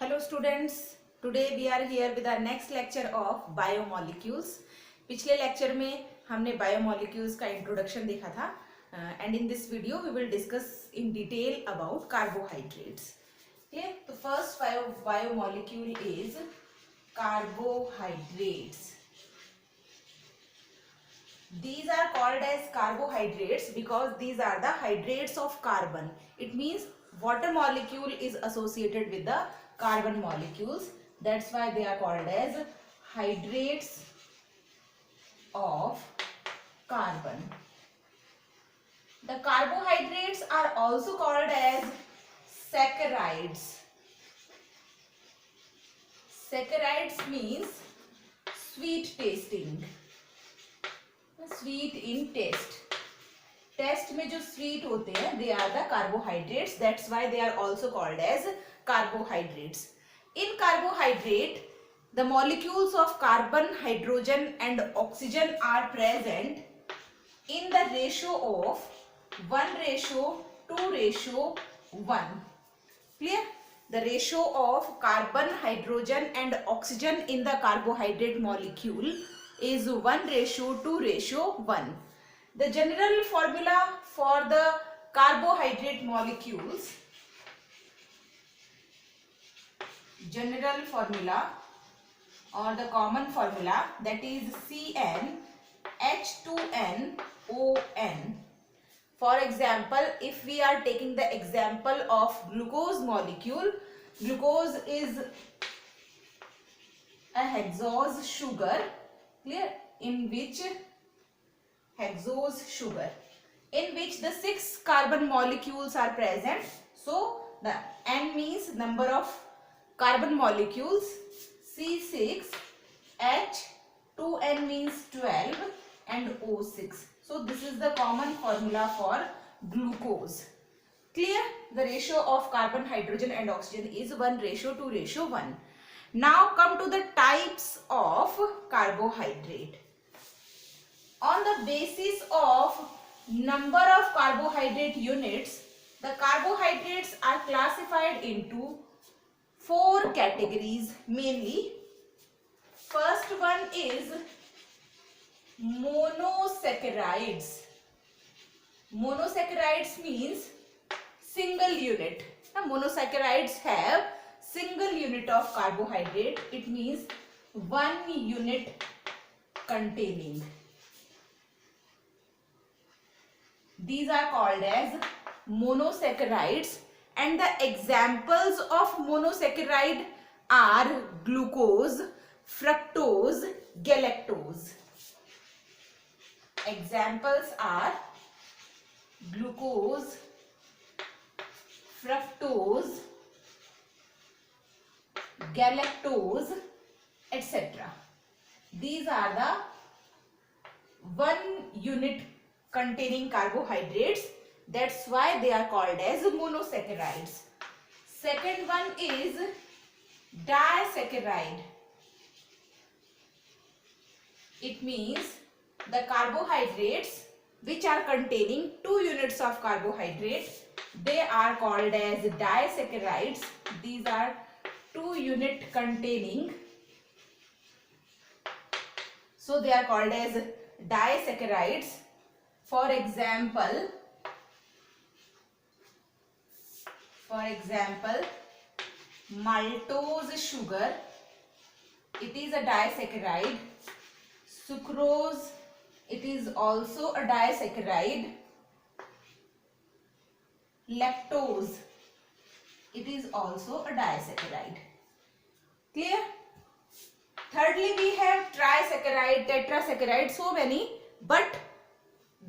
Hello students, today we are here with our next lecture of biomolecules. पिछले lecture में हमने biomolecules का introduction देखा था and in this video we will discuss in detail about carbohydrates. Okay, तो first biomolecule is carbohydrates. These are called as carbohydrates because these are the hydrates of carbon. It means water molecule is associated with the carbon molecules. That's why they are called as hydrates of carbon. The carbohydrates are also called as saccharides. Saccharides means sweet tasting. Sweet in taste. Taste में जो sweet होते हैं they are the carbohydrates. That's why they are also called as carbohydrates. In carbohydrate the molecules of carbon, hydrogen and oxygen are present in the ratio of 1:2:1. Clear? The ratio of carbon, hydrogen and oxygen in the carbohydrate molecule is 1:2:1. The general formula for the carbohydrate molecules, general formula or the common formula, that is CnH2nOn. For example, if we are taking the example of glucose molecule, glucose is a hexose sugar. Clear? In which the 6 carbon molecules are present. So the N means number of carbon molecules, C6, H, 2N means 12 and O6. So this is the common formula for glucose. Clear? The ratio of carbon, hydrogen and oxygen is 1:2:1. Now come to the types of carbohydrate. On the basis of number of carbohydrate units, the carbohydrates are classified into 4 categories mainly. First one is monosaccharides. Monosaccharides means single unit. Now, monosaccharides have single unit of carbohydrate. It means 1 unit containing. These are called as monosaccharides, and the examples of monosaccharide are glucose, fructose, galactose. Examples are glucose, fructose, galactose, etc. These are the 1 unit containing carbohydrates. That's why they are called as monosaccharides. Second one is disaccharide. It means the carbohydrates which are containing 2 units of carbohydrate, they are called as disaccharides. These are 2 unit containing, so they are called as disaccharides. For example, maltose sugar, it is a disaccharide. Sucrose, it is also a disaccharide. Lactose, it is also a disaccharide. Clear? Thirdly, we have trisaccharide, tetrasaccharide, so many, but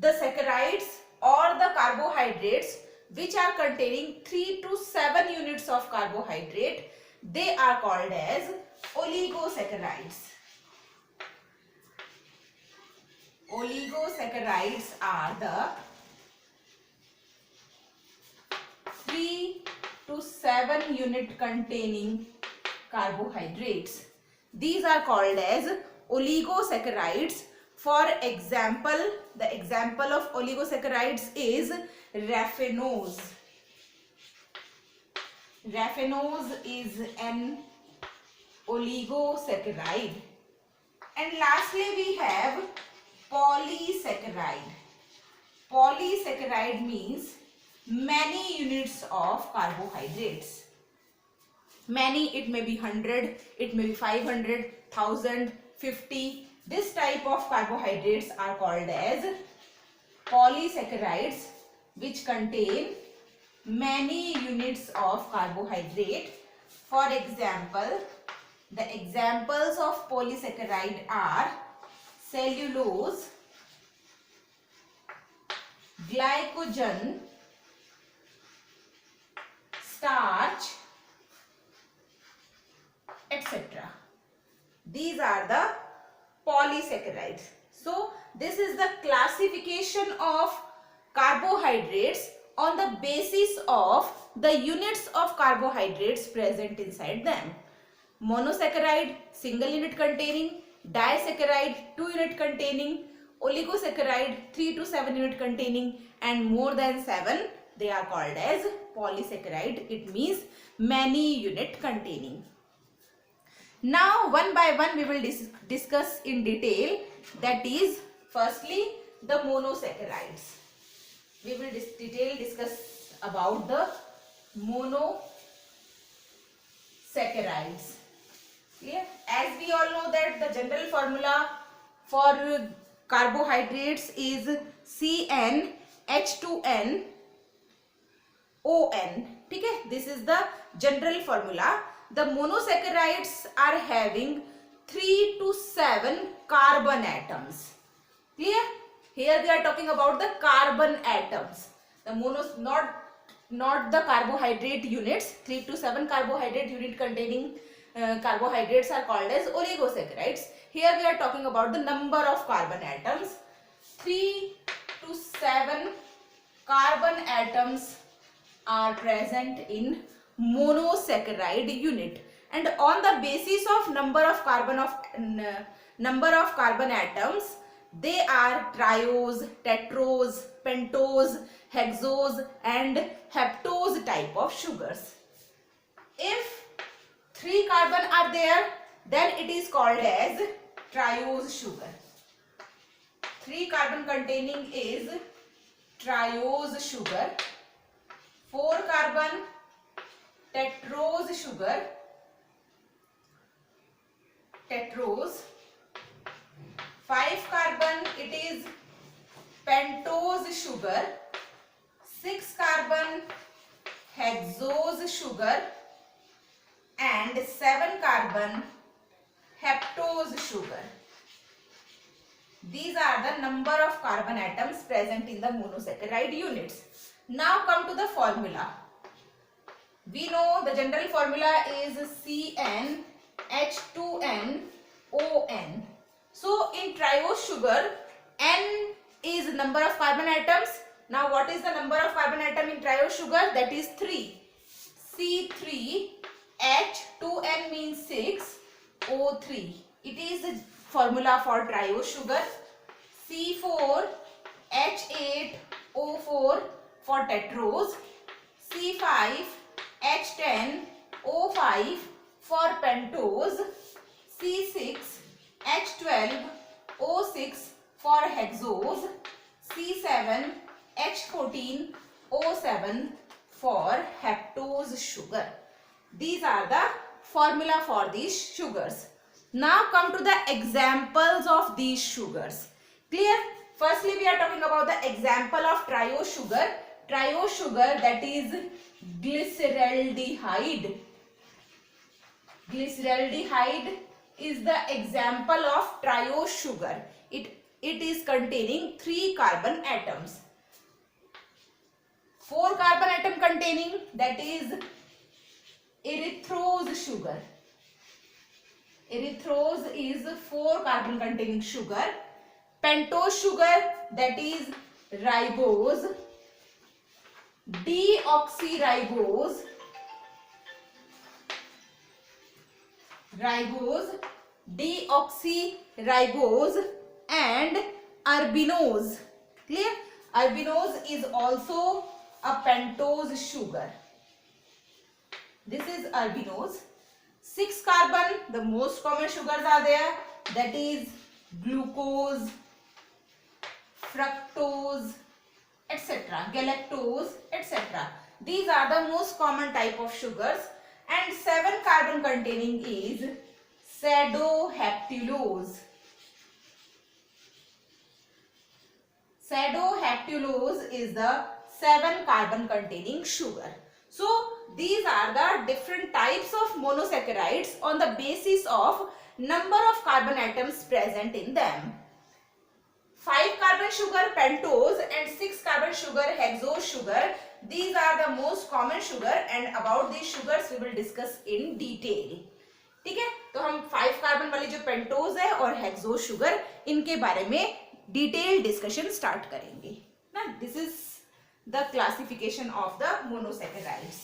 the saccharides or the carbohydrates which are containing 3 to 7 units of carbohydrate, they are called as oligosaccharides. Oligosaccharides are the 3 to 7 unit containing carbohydrates. These are called as oligosaccharides. For example, the example of oligosaccharides is raffinose. Raffinose is an oligosaccharide. And lastly we have polysaccharide. Polysaccharide means many units of carbohydrates. Many, it may be 100, it may be 500, 1000, 50. This type of carbohydrates are called as polysaccharides, which contain many units of carbohydrate. For example, the examples of polysaccharide are cellulose, glycogen, starch, etc. These are the polysaccharides. So this is the classification of carbohydrates on the basis of the units of carbohydrates present inside them. Monosaccharide, single unit containing; disaccharide, 2 unit containing; oligosaccharide, 3 to 7 unit containing; and more than 7, they are called as polysaccharide. It means many unit containing. Now one by one we will discuss in detail. That is, firstly the monosaccharides. We will discuss about the monosaccharides. Clear? As we all know that the general formula for carbohydrates is CnH2nOn. Okay? This is the general formula. The monosaccharides are having 3 to 7 carbon atoms. Clear? Here we are talking about the carbon atoms. The not the carbohydrate units. 3 to 7 carbohydrate unit containing carbohydrates are called as oligosaccharides. Here we are talking about the number of carbon atoms. 3 to 7 carbon atoms are present in monosaccharide unit, and on the basis of number of carbon atoms, they are triose, tetrose, pentose, hexose and heptose type of sugars. If 3 carbon are there, then it is called as triose sugar. 3 carbon containing is triose sugar. 4 carbon, tetrose sugar, tetrose. 5 carbon, it is pentose sugar. 6 carbon, hexose sugar, and 7 carbon, heptose sugar. These are the number of carbon atoms present in the monosaccharide units. Now come to the formula. We know the general formula is CnH2nOn. So in triose sugar, N is number of carbon atoms. Now what is the number of carbon atom in triose sugar? That is 3. C3H2n means 6, O3. It is the formula for triose sugar. C4H8O4 for tetrose. C5H10O5 for pentose. C6H12O6 for hexose. C7H14O7 for heptose sugar. These are the formula for these sugars. Now come to the examples of these sugars. Clear? Firstly, we are talking about the example of triose sugar. Triose sugar, that is glyceraldehyde. Glyceraldehyde is the example of triose sugar. It is containing 3 carbon atoms. 4 carbon atom containing, that is erythrose sugar. Erythrose is 4 carbon containing sugar. Pentose sugar, that is ribose. Deoxyribose, deoxyribose and urbinose. Clear? Urbinose is also a pentose sugar. This is albinose. 6 carbon, the most common sugars are there, that is glucose, fructose, etc., galactose, etc. These are the most common type of sugars. And 7 carbon containing is pseudoheptulose. Pseudoheptulose is the 7 carbon containing sugar. So these are the different types of monosaccharides on the basis of number of carbon atoms present in them. 5 carbon sugar pentose and 6 carbon sugar hexose sugar, these are the most common sugar, and about these sugars we will discuss in detail. ठीक है, तो हम 5 carbon वाली जो pentose है और hexose sugar, इनके बारे में डिटेल डिस्कशन स्टार्ट करेंगे ना. This is the classification of the monosaccharides.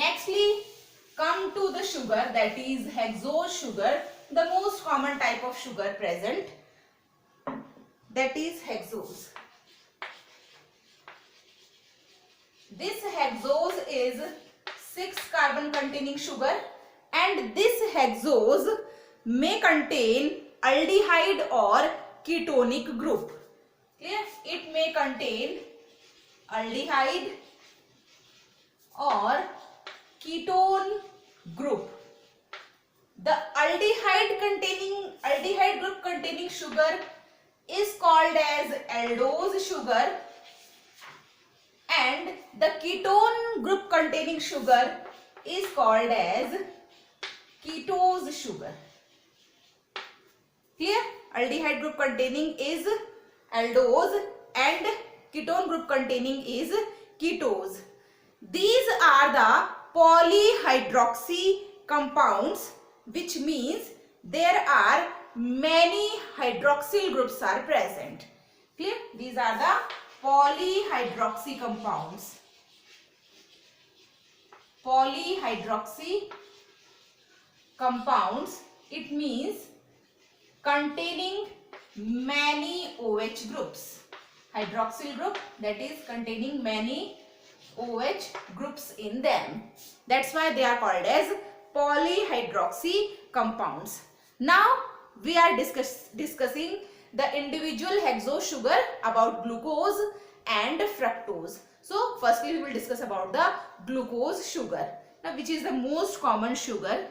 Nextly come to the sugar, that is hexose sugar, the most common type of sugar present, that is hexose. This hexose is 6 carbon containing sugar, and this hexose may contain aldehyde or ketonic group. Clear? It may contain aldehyde or ketone group. The aldehyde group containing sugar is called as aldose sugar, and the ketone group containing sugar is called as ketose sugar. Clear? Aldehyde group containing is aldose and ketone group containing is ketose. These are the polyhydroxy compounds, which means there are many hydroxyl groups are present. Clear? These are the polyhydroxy compounds. Polyhydroxy compounds, it means containing many OH groups. Hydroxyl group, that is containing many OH groups in them. That's why they are called as polyhydroxy compounds. Now we are discussing the individual hexose sugar about glucose and fructose. So firstly we will discuss about the glucose sugar, now which is the most common sugar.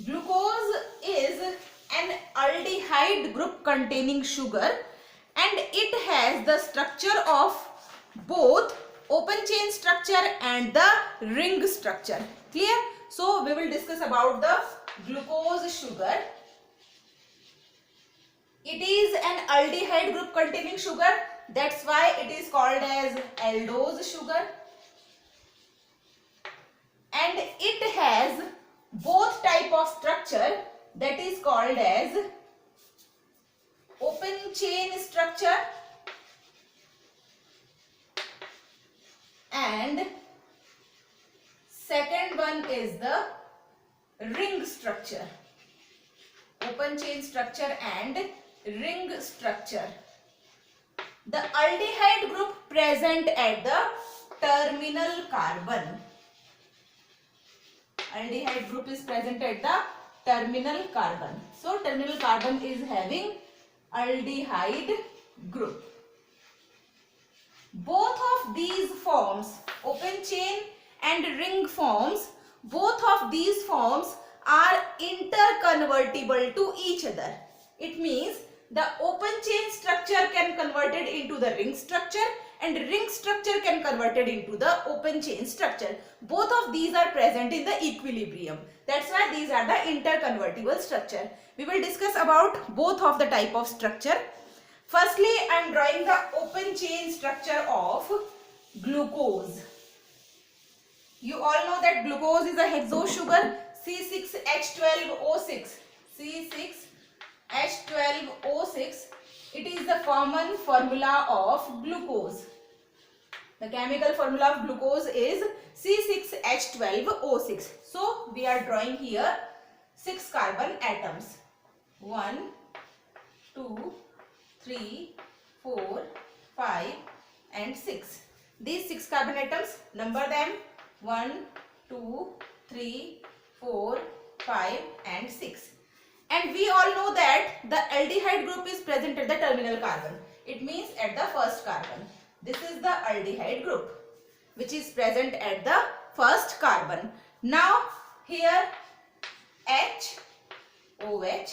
Glucose is an aldehyde group containing sugar, and it has the structure of both open chain structure and the ring structure. Clear? So we will discuss about the glucose sugar. It is an aldehyde group containing sugar, that's why it is called as aldose sugar, and it has both type of structure, that is called as open chain structure and second one is the ring structure. Open chain structure and ring structure. The aldehyde group present at the terminal carbon. Aldehyde group is present at the terminal carbon. So terminal carbon is having aldehyde group. Both of these forms, open chain and ring forms, both of these forms are interconvertible to each other. It means the open chain structure can convert it into the ring structure and ring structure can convert it into the open chain structure. Both of these are present in the equilibrium. That's why these are the interconvertible structure. We will discuss about both of the type of structure. Firstly, I am drawing the open chain structure of glucose. You all know that glucose is a hexose sugar, C6H12O6. C6H12O6. It is the common formula of glucose. The chemical formula of glucose is C6H12O6. So we are drawing here 6 carbon atoms. 1, 2, 3, 4, 5 and 6. these 6 carbon atoms, number them 1, 2, 3, 4, 5 and 6. And we all know that the aldehyde group is present at the terminal carbon. It means at the first carbon. This is the aldehyde group which is present at the first carbon. Now here H, OH,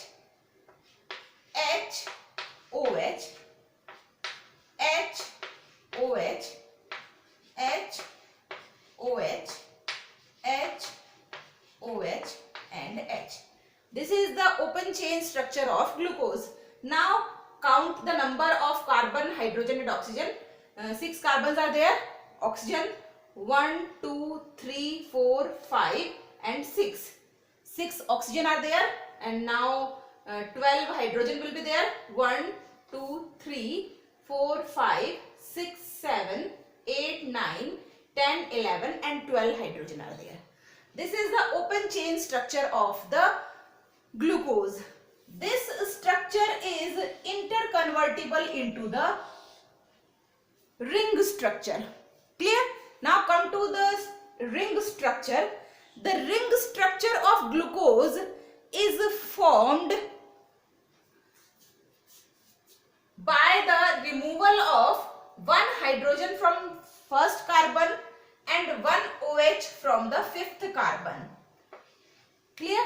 H, OH, H, OH, H, OH, H, OH and H. This is the open chain structure of glucose. Now count the number of carbon, hydrogen and oxygen. 6 carbons are there. Oxygen 1, 2, 3, 4, 5 and 6. 6 oxygen are there, and now 12 hydrogen will be there. 1, 2, 3, 4, 5, 6, 7, 8, 9, 10, 11 and 12 hydrogen are there. This is the open chain structure of the glucose. This structure is interconvertible into the ring structure. Clear? Now come to the ring structure. The ring structure of glucose is formed by the removal of one hydrogen from first carbon and one OH from the fifth carbon. Clear?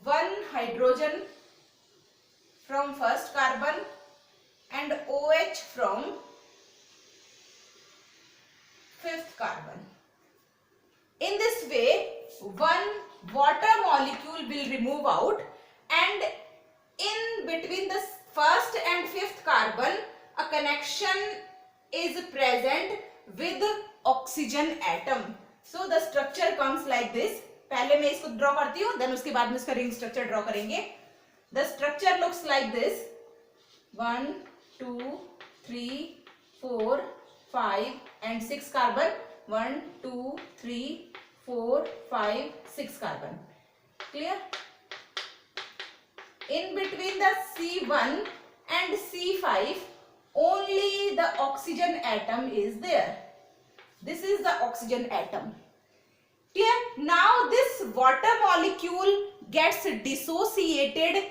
One hydrogen from first carbon and OH from fifth carbon. In this way, one water molecule will remove out, and in between the first and fifth carbon a connection is present with oxygen atom. So the structure comes like this. पहले मैं इसको draw करती हूँ, then उसके बाद में इसका ring structure draw करेंगे. The structure looks like this. 1, 2, 3, 4, 5 and 6 carbon. 1, 2, 3, 4, 5, 6 carbon. Clear? In between the C1 and C5 only the oxygen atom is there. This is the oxygen atom. Clear? Now this water molecule gets dissociated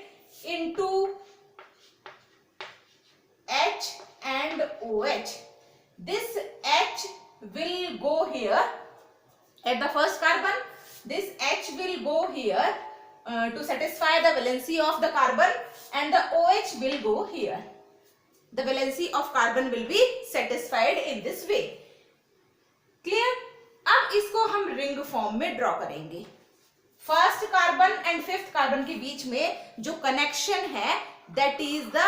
into H and OH. This H will go here at the first carbon. This H will go here to satisfy the valency of the carbon, and the OH will go here. The valency of carbon will be satisfied in this way. Clear? अब इसको हम ring form में draw करेंगे. First carbon and fifth carbon के बीच में जो connection है, that is the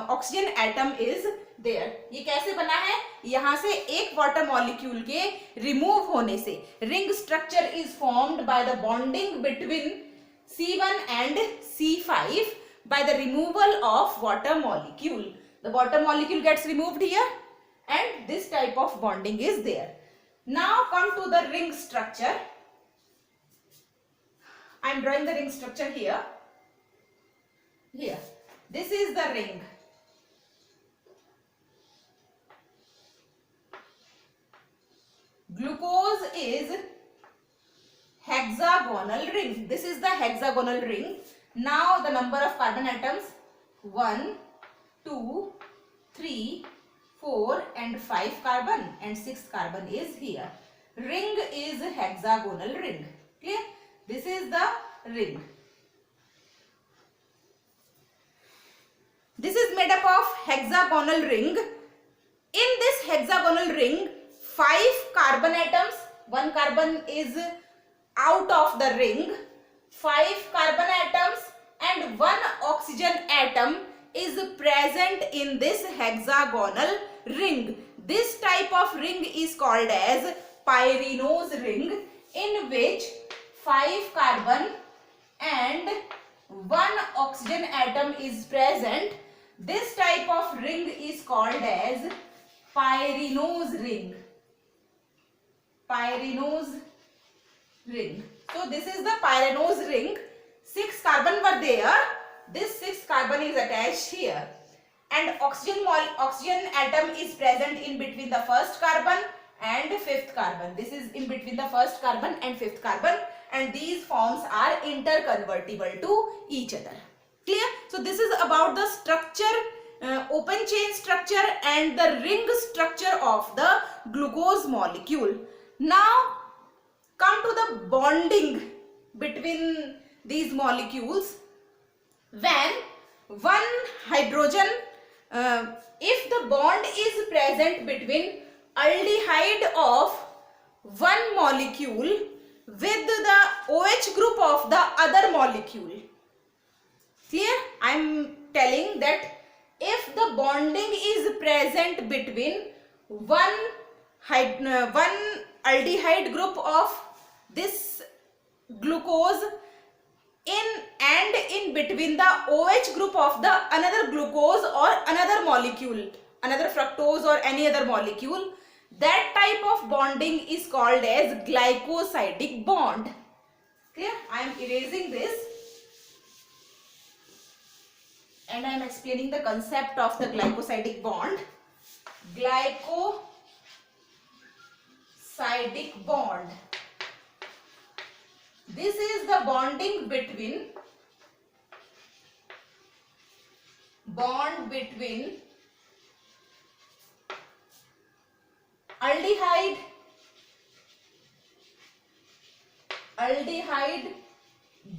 oxygen atom is there. ये कैसे बना है? यहां से एक वाटर मॉलिक्यूल के रिमूव होने से ring structure is formed by the bonding between C1 and C5 by the removal of water molecule. The water molecule gets removed here, and this type of bonding is there. Now come to the ring structure. I am drawing the ring structure here. Here, this is the ring. Glucose is hexagonal ring. This is the hexagonal ring. Now the number of carbon atoms 1, 2, 3, 4 and 5 carbon, and 6th carbon is here. Ring is hexagonal ring. Clear? This is the ring. This is made up of hexagonal ring. In this hexagonal ring, 5 carbon atoms, 1 carbon is out of the ring, 5 carbon atoms and 1 oxygen atom is present in this hexagonal ring. This type of ring is called as pyranose ring, in which 5 carbon and 1 oxygen atom is present. This type of ring is called as pyranose ring. Pyranose ring. So this is the pyranose ring. 6 carbon were there. This 6 carbon is attached here, and oxygen atom is present in between the first carbon and fifth carbon. This is in between the first carbon and fifth carbon, and these forms are interconvertible to each other. Clear? So this is about the structure, open chain structure and the ring structure of the glucose molecule. Now come to the bonding between these molecules. When one hydrogen, if the bond is present between aldehyde of one molecule with the OH group of the other molecule. Clear? I am telling that if the bonding is present between one aldehyde group of this glucose in between the OH group of the another glucose or another molecule, another fructose or any other molecule, that type of bonding is called as glycosidic bond. Clear? I am erasing this and I am explaining the concept of the glycosidic bond. Glycosidic bond. This is the bonding between aldehyde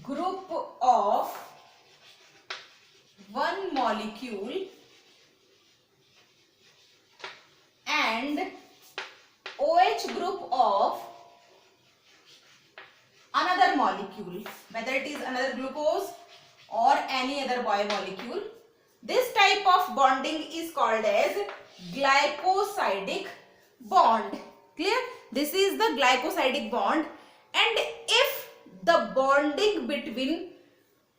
group of one molecule and OH group of another molecule, whether it is another glucose or any other biomolecule. This type of bonding is called as glycosidic bond. Clear? This is the glycosidic bond, and if the bonding between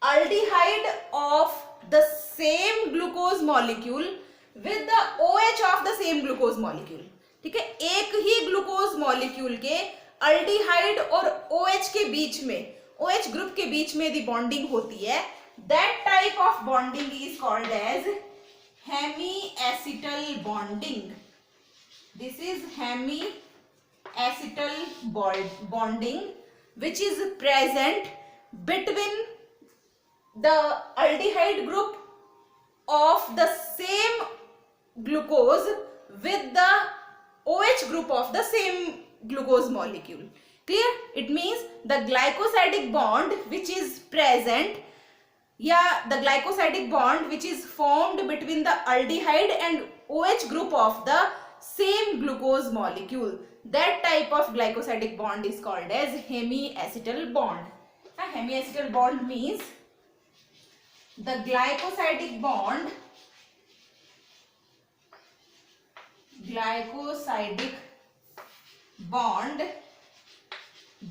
aldehyde of the same glucose molecule with the OH of the same glucose molecule, ठीक है, एक ही glucose molecule के aldehyde और OH के बीच में, OH group के बीच में यदि बॉन्डिंग होती है, that type of bonding is called as hemiacetal bonding. This is hemiacetal bonding which is present between the aldehyde group of the same glucose with the OH group of the same glucose molecule. Clear? It means the glycosidic bond which is present, the glycosidic bond which is formed between the aldehyde and OH group of the same glucose molecule, that type of glycosidic bond is called as hemiacetal bond. A hemiacetal bond means the glycosidic bond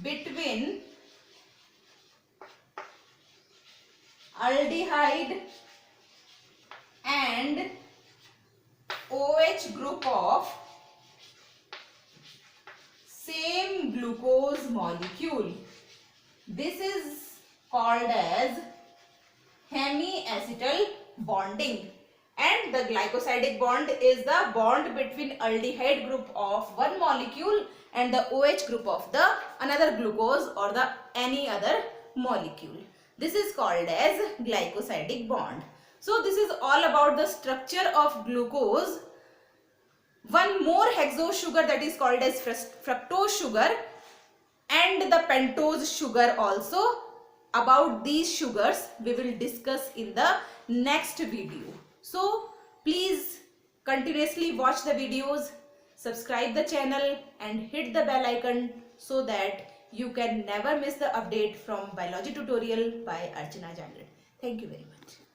between aldehyde and OH group of same glucose molecule. This is called as hemiacetal bonding, and the glycosidic bond is the bond between aldehyde group of one molecule and the OH group of the another glucose or the any other molecule. This is called as glycosidic bond. So this is all about the structure of glucose. One more hexose sugar that is called as fructose sugar and the pentose sugar also. About these sugars we will discuss in the next video. So please continuously watch the videos, subscribe the channel and hit the bell icon so that you can never miss the update from Biology Tutorial by Archana Jangid. Thank you very much.